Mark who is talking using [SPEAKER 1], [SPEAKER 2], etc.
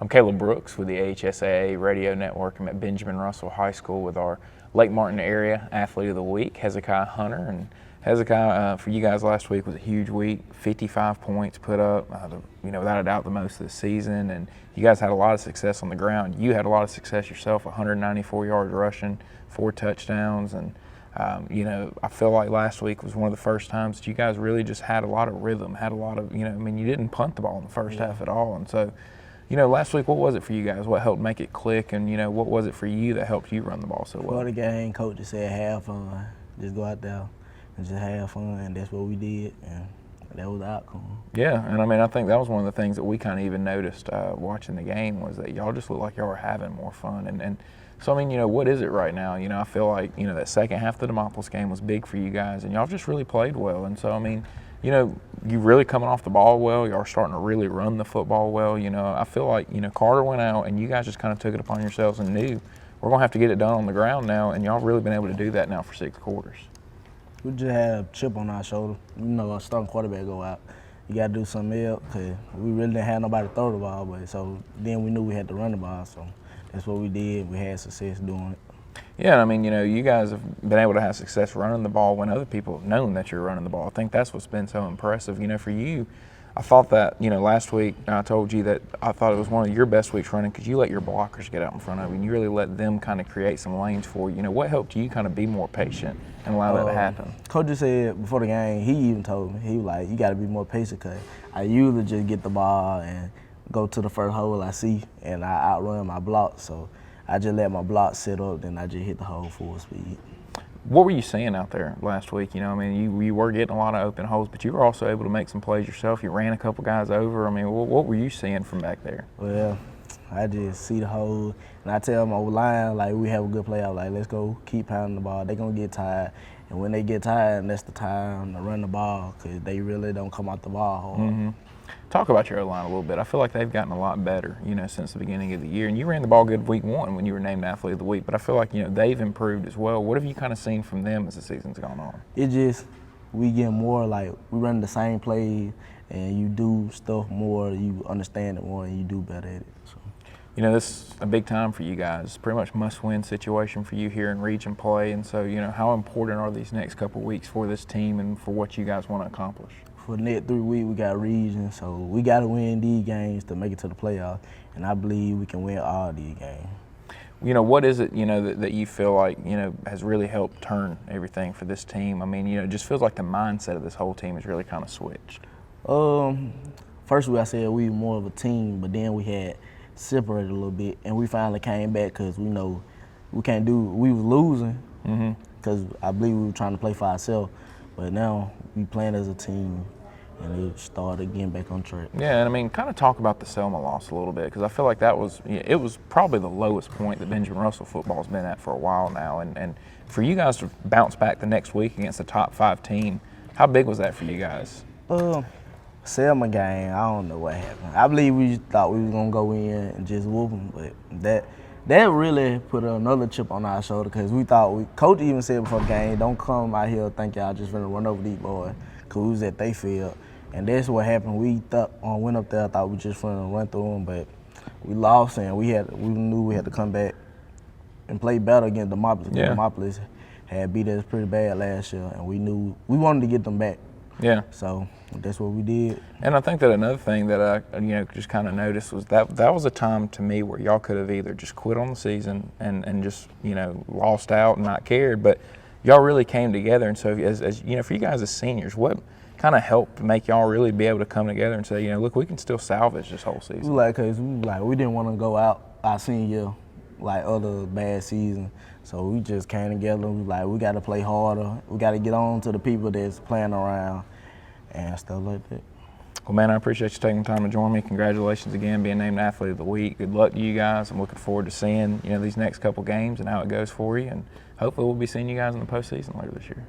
[SPEAKER 1] I'm Caleb Brooks with the AHSAA Radio Network. I'm at Benjamin Russell High School with our Lake Martin area Athlete of the Week, Hezekiah Hunter. And Hezekiah, for you guys last week was a huge week. 55 points put up, without a doubt the most this season. And you guys had a lot of success on the ground. You had a lot of success yourself, 194 yards rushing, 4 touchdowns. And I feel like last week was one of the first times that you guys really just had a lot of rhythm, had a lot of, you didn't punt the ball in the first half at all. And so, last week, what was it for you guys? What helped make it click? And, what was it for you that helped you run the ball so well?
[SPEAKER 2] For the game, coach just said have fun. Just go out there and just have fun, and that's what we did, and that was the outcome.
[SPEAKER 1] Yeah, and I think that was one of the things that we kind of even noticed watching the game was that y'all just looked like y'all were having more fun. And so, what is it right now? I feel like, that second half of the Demopolis game was big for you guys, and y'all just really played well. And so, you really coming off the ball well. Y'all are starting to really run the football well. I feel like, Carter went out and you guys just kind of took it upon yourselves and knew we're going to have to get it done on the ground now, and y'all have really been able to do that now for 6 quarters.
[SPEAKER 2] We just had a chip on our shoulder. A starting quarterback go out. You got to do something else because we really didn't have nobody to throw the ball, but so then we knew we had to run the ball, so that's what we did. We had success doing it.
[SPEAKER 1] Yeah, you guys have been able to have success running the ball when other people have known that you're running the ball. I think that's what's been so impressive. For you, I thought that, last week I told you that I thought it was one of your best weeks running because you let your blockers get out in front of you and you really let them kind of create some lanes for you. What helped you kind of be more patient and allow that to happen?
[SPEAKER 2] Coach just said before the game, he even told me, he was like, you got to be more patient because I usually just get the ball and go to the first hole I see and I outrun my block. So I just let my block sit up, then I just hit the hole full speed.
[SPEAKER 1] What were you seeing out there last week? You were getting a lot of open holes, but you were also able to make some plays yourself. You ran a couple guys over. What were you seeing from back there?
[SPEAKER 2] Well, I just see the hole, and I tell my line, like, we have a good play out, like, let's go keep pounding the ball. They're going to get tired, and when they get tired, that's the time to run the ball because they really don't come out the ball hard.
[SPEAKER 1] Mm-hmm. Talk about your O-line a little bit. I feel like they've gotten a lot better, since the beginning of the year. And you ran the ball good week 1 when you were named Athlete of the Week, but I feel like, they've improved as well. What have you kind of seen from them as the season's gone on?
[SPEAKER 2] It just, we get more like, we run the same plays, and you do stuff more, you understand it more, and you do better at it. So.
[SPEAKER 1] This is a big time for you guys. It's pretty much must-win situation for you here in region play. And so, how important are these next couple weeks for this team and for what you guys want to accomplish?
[SPEAKER 2] For the next 3 weeks, we got region, so we got to win these games to make it to the playoffs, and I believe we can win all these games.
[SPEAKER 1] What is it, that you feel like, has really helped turn everything for this team? It just feels like the mindset of this whole team has really kind of switched.
[SPEAKER 2] First week I said we were more of a team, but then we had separated a little bit, and we finally came back because we know we can't do, we was losing because I believe we were trying to play for ourselves. But now we playing as a team, and it started getting back on track.
[SPEAKER 1] Yeah, and kind of talk about the Selma loss a little bit because I feel like it was probably the lowest point that Benjamin Russell football's been at for a while now. And for you guys to bounce back the next week against a top 5 team, how big was that for you guys?
[SPEAKER 2] Selma game, I don't know what happened. I believe we thought we was gonna go in and just whoop them, but that really put another chip on our shoulder because we thought, Coach even said before the game, don't come out here think y'all just gonna run over these boys because we was at they field. And that's what happened. We went up there, thought we just gonna run through them, but we lost and we knew we had to come back and play better against Demopolis.
[SPEAKER 1] Yeah.
[SPEAKER 2] Demopolis had beat us pretty bad last year, and we knew we wanted to get them back.
[SPEAKER 1] Yeah.
[SPEAKER 2] So that's what we did.
[SPEAKER 1] And I think that another thing that I just kind of noticed was that was a time to me where y'all could have either just quit on the season and just lost out and not cared, but y'all really came together. And so as for you guys as seniors, what kind of helped make y'all really be able to come together and say, look, we can still salvage this whole season?
[SPEAKER 2] Cause we didn't want to go out our senior year like other bad seasons. So we just came together. We got to play harder. We got to get on to the people that's playing around and stuff like that.
[SPEAKER 1] Well, man, I appreciate you taking the time to join me. Congratulations again, being named Athlete of the Week. Good luck to you guys. I'm looking forward to seeing these next couple games and how it goes for you. And hopefully we'll be seeing you guys in the postseason later this year.